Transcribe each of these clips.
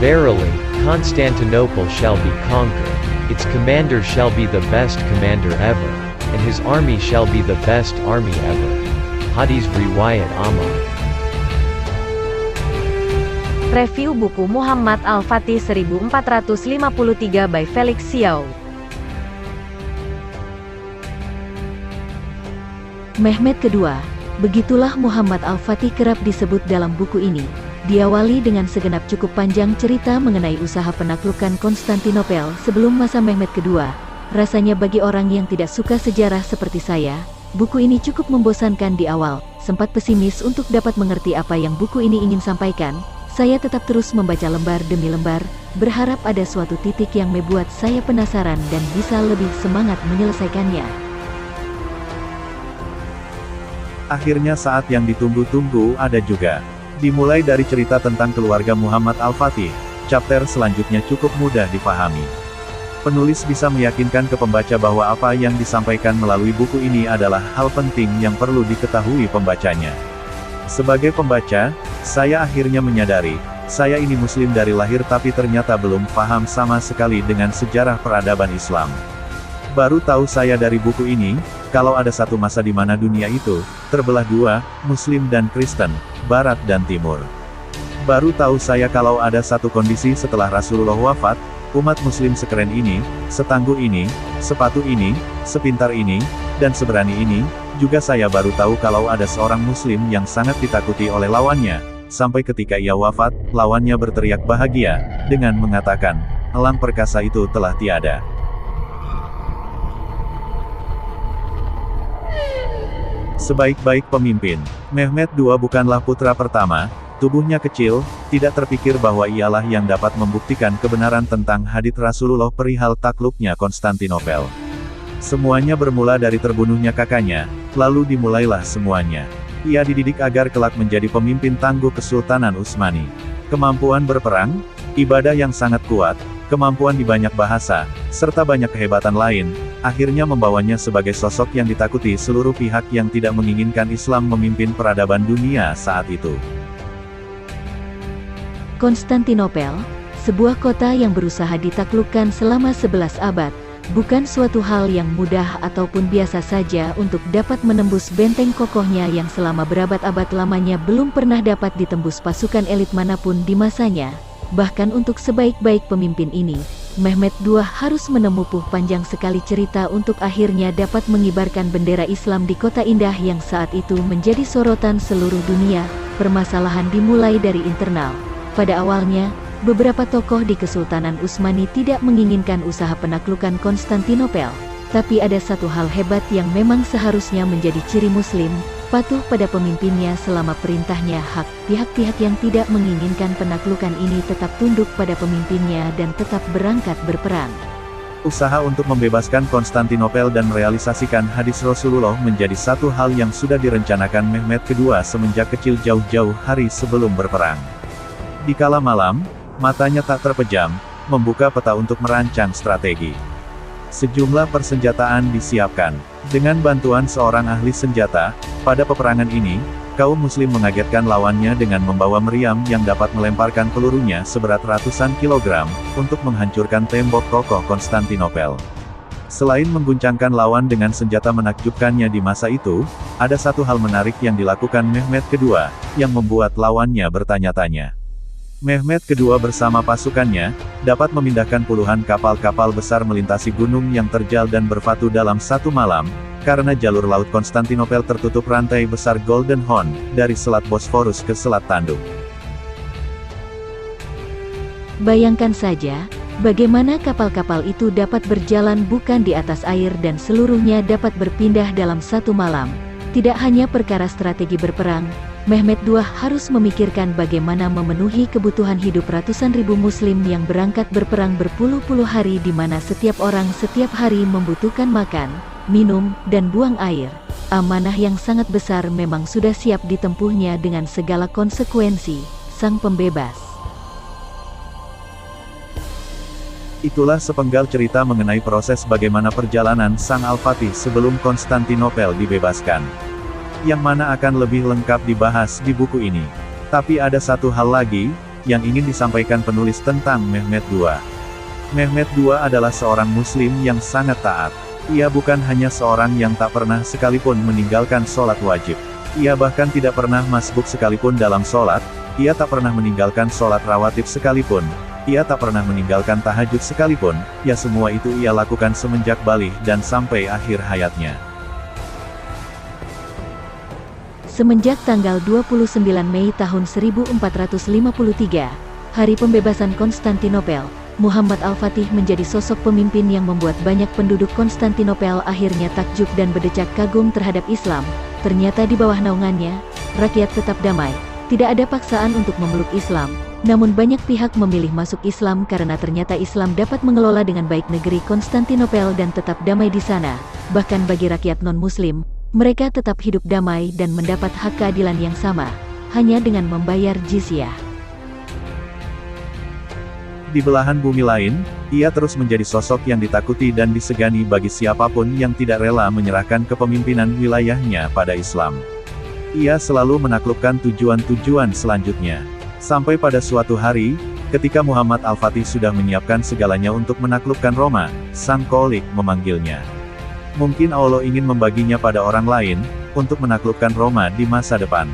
Verily, Constantinople shall be conquered. Its commander shall be the best commander ever, and his army shall be the best army ever. Hadis Riwayat Ahmad. Review buku Muhammad Al-Fatih 1453 by Felix Xiao. Mehmed kedua. Begitulah Muhammad Al-Fatih kerap disebut dalam buku ini. Diawali dengan segenap cukup panjang cerita mengenai usaha penaklukan Konstantinopel sebelum masa Mehmed kedua. Rasanya bagi orang yang tidak suka sejarah seperti saya, buku ini cukup membosankan di awal. Sempat pesimis untuk dapat mengerti apa yang buku ini ingin sampaikan. Saya tetap terus membaca lembar demi lembar, berharap ada suatu titik yang membuat saya penasaran dan bisa lebih semangat menyelesaikannya. Akhirnya saat yang ditunggu-tunggu ada juga. Dimulai dari cerita tentang keluarga Muhammad Al-Fatih, chapter selanjutnya cukup mudah dipahami. Penulis bisa meyakinkan ke pembaca bahwa apa yang disampaikan melalui buku ini adalah hal penting yang perlu diketahui pembacanya. Sebagai pembaca, saya akhirnya menyadari, saya ini muslim dari lahir tapi ternyata belum paham sama sekali dengan sejarah peradaban Islam. Baru tahu saya dari buku ini, kalau ada satu masa di mana dunia itu terbelah dua, Muslim dan Kristen, Barat dan Timur. Baru tahu saya kalau ada satu kondisi setelah Rasulullah wafat, umat Muslim sekeren ini, setangguh ini, sepatu ini, sepintar ini, dan seberani ini. Juga saya baru tahu kalau ada seorang Muslim yang sangat ditakuti oleh lawannya, sampai ketika ia wafat, lawannya berteriak bahagia dengan mengatakan, "Elang perkasa itu telah tiada." Sebaik-baik pemimpin, Mehmed II bukanlah putra pertama, tubuhnya kecil, tidak terpikir bahwa ialah yang dapat membuktikan kebenaran tentang hadits Rasulullah perihal takluknya Konstantinopel. Semuanya bermula dari terbunuhnya kakaknya, lalu dimulailah semuanya. Ia dididik agar kelak menjadi pemimpin tangguh Kesultanan Utsmani. Kemampuan berperang, ibadah yang sangat kuat, kemampuan di banyak bahasa, serta banyak kehebatan lain, akhirnya membawanya sebagai sosok yang ditakuti seluruh pihak yang tidak menginginkan Islam memimpin peradaban dunia saat itu. Konstantinopel, sebuah kota yang berusaha ditaklukkan selama 11 abad, bukan suatu hal yang mudah ataupun biasa saja untuk dapat menembus benteng kokohnya yang selama berabad-abad lamanya belum pernah dapat ditembus pasukan elit manapun di masanya. Bahkan untuk sebaik-baik pemimpin ini, Mehmed II harus menempuh panjang sekali cerita untuk akhirnya dapat mengibarkan bendera Islam di kota indah yang saat itu menjadi sorotan seluruh dunia. Permasalahan dimulai dari internal. Pada awalnya, beberapa tokoh di Kesultanan Utsmani tidak menginginkan usaha penaklukan Konstantinopel. Tapi ada satu hal hebat yang memang seharusnya menjadi ciri Muslim, patuh pada pemimpinnya selama perintahnya hak. Pihak-pihak yang tidak menginginkan penaklukan ini tetap tunduk pada pemimpinnya dan tetap berangkat berperang. Usaha untuk membebaskan Konstantinopel dan merealisasikan hadis Rasulullah menjadi satu hal yang sudah direncanakan Mehmed II semenjak kecil jauh-jauh hari sebelum berperang. Di kala malam, matanya tak terpejam, membuka peta untuk merancang strategi. Sejumlah persenjataan disiapkan. Dengan bantuan seorang ahli senjata, pada peperangan ini, kaum muslim mengagetkan lawannya dengan membawa meriam yang dapat melemparkan pelurunya seberat ratusan kilogram, untuk menghancurkan tembok kokoh Konstantinopel. Selain mengguncangkan lawan dengan senjata menakjubkannya di masa itu, ada satu hal menarik yang dilakukan Mehmed II, yang membuat lawannya bertanya-tanya. Mehmed II bersama pasukannya, dapat memindahkan puluhan kapal-kapal besar melintasi gunung yang terjal dan berfatu dalam satu malam, karena jalur laut Konstantinopel tertutup rantai besar Golden Horn, dari Selat Bosforus ke Selat Tanduk. Bayangkan saja, bagaimana kapal-kapal itu dapat berjalan bukan di atas air dan seluruhnya dapat berpindah dalam satu malam. Tidak hanya perkara strategi berperang, Mehmed II harus memikirkan bagaimana memenuhi kebutuhan hidup ratusan ribu muslim yang berangkat berperang berpuluh-puluh hari di mana setiap orang setiap hari membutuhkan makan, minum, dan buang air. Amanah yang sangat besar memang sudah siap ditempuhnya dengan segala konsekuensi, sang pembebas. Itulah sepenggal cerita mengenai proses bagaimana perjalanan Sang Al-Fatih sebelum Konstantinopel dibebaskan. Yang mana akan lebih lengkap dibahas di buku ini. Tapi ada satu hal lagi, yang ingin disampaikan penulis tentang Mehmet II. Mehmet II adalah seorang muslim yang sangat taat. Ia bukan hanya seorang yang tak pernah sekalipun meninggalkan sholat wajib. Ia bahkan tidak pernah masbuk sekalipun dalam sholat, ia tak pernah meninggalkan sholat rawatib sekalipun, ia tak pernah meninggalkan tahajud sekalipun, ya semua itu ia lakukan semenjak balik dan sampai akhir hayatnya. Semenjak tanggal 29 Mei tahun 1453, hari pembebasan Konstantinopel, Muhammad Al-Fatih menjadi sosok pemimpin yang membuat banyak penduduk Konstantinopel akhirnya takjub dan berdecak kagum terhadap Islam. Ternyata di bawah naungannya, rakyat tetap damai, tidak ada paksaan untuk memeluk Islam. Namun banyak pihak memilih masuk Islam karena ternyata Islam dapat mengelola dengan baik negeri Konstantinopel dan tetap damai di sana. Bahkan bagi rakyat non-muslim, mereka tetap hidup damai dan mendapat hak keadilan yang sama, hanya dengan membayar jizyah. Di belahan bumi lain, ia terus menjadi sosok yang ditakuti dan disegani bagi siapapun yang tidak rela menyerahkan kepemimpinan wilayahnya pada Islam. Ia selalu menaklukkan tujuan-tujuan selanjutnya. Sampai pada suatu hari, ketika Muhammad Al-Fatih sudah menyiapkan segalanya untuk menaklukkan Roma, Sang Kholik memanggilnya. Mungkin Allah ingin membaginya pada orang lain, untuk menaklukkan Roma di masa depan.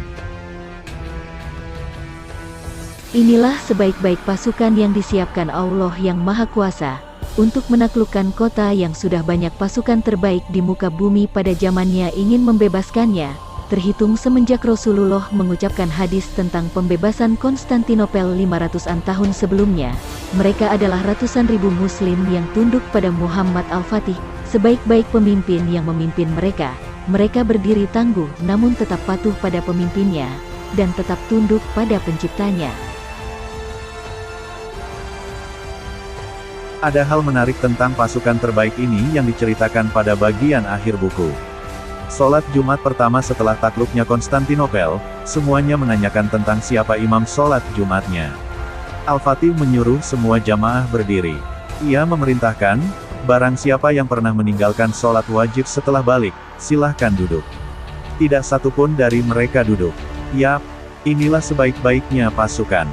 Inilah sebaik-baik pasukan yang disiapkan Allah yang Maha Kuasa, untuk menaklukkan kota yang sudah banyak pasukan terbaik di muka bumi pada zamannya ingin membebaskannya, terhitung semenjak Rasulullah mengucapkan hadis tentang pembebasan Konstantinopel 500-an tahun sebelumnya. Mereka adalah ratusan ribu muslim yang tunduk pada Muhammad Al-Fatih, sebaik-baik pemimpin yang memimpin mereka. Mereka berdiri tangguh namun tetap patuh pada pemimpinnya, dan tetap tunduk pada penciptanya. Ada hal menarik tentang pasukan terbaik ini yang diceritakan pada bagian akhir buku. Sholat Jumat pertama setelah takluknya Konstantinopel, semuanya menanyakan tentang siapa imam sholat Jumatnya. Al-Fatih menyuruh semua jamaah berdiri. Ia memerintahkan, barang siapa yang pernah meninggalkan sholat wajib setelah balik, silahkan duduk. Tidak satupun dari mereka duduk. Yap, inilah sebaik-baiknya pasukan.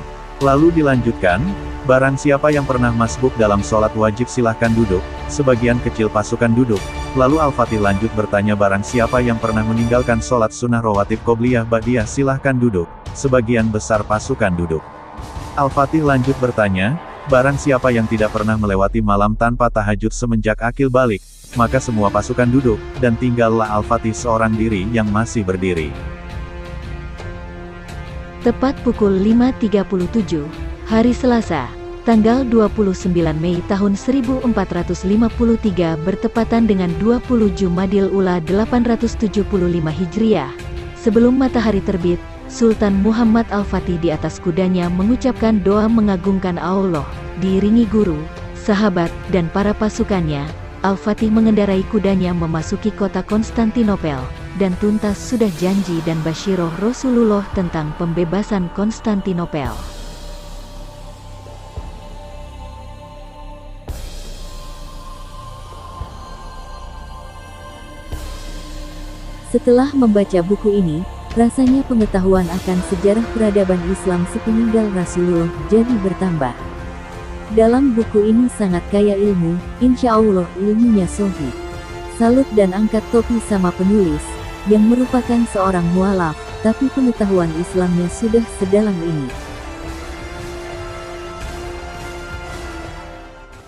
Lalu dilanjutkan, barang siapa yang pernah masbuk dalam sholat wajib silahkan duduk, sebagian kecil pasukan duduk. Lalu Al-Fatih lanjut bertanya barang siapa yang pernah meninggalkan sholat sunnah rawatib qobliyah ba'diyah silahkan duduk, sebagian besar pasukan duduk. Al-Fatih lanjut bertanya, barang siapa yang tidak pernah melewati malam tanpa tahajud semenjak akil balik, maka semua pasukan duduk, dan tinggallah Al-Fatih seorang diri yang masih berdiri. Tepat pukul 5.37, hari Selasa, tanggal 29 Mei tahun 1453 bertepatan dengan 20 Jumadil Ula 875 Hijriah. Sebelum matahari terbit, Sultan Muhammad Al-Fatih di atas kudanya mengucapkan doa mengagungkan Allah, diiringi guru, sahabat, dan para pasukannya. Al-Fatih mengendarai kudanya memasuki kota Konstantinopel, dan tuntas sudah janji dan basyiroh Rasulullah tentang pembebasan Konstantinopel. Setelah membaca buku ini, rasanya pengetahuan akan sejarah peradaban Islam sepeninggal Rasulullah jadi bertambah. Dalam buku ini sangat kaya ilmu, insya Allah ilmunya sahih. Salut dan angkat topi sama penulis, yang merupakan seorang mualaf, tapi pengetahuan Islamnya sudah sedalam ini.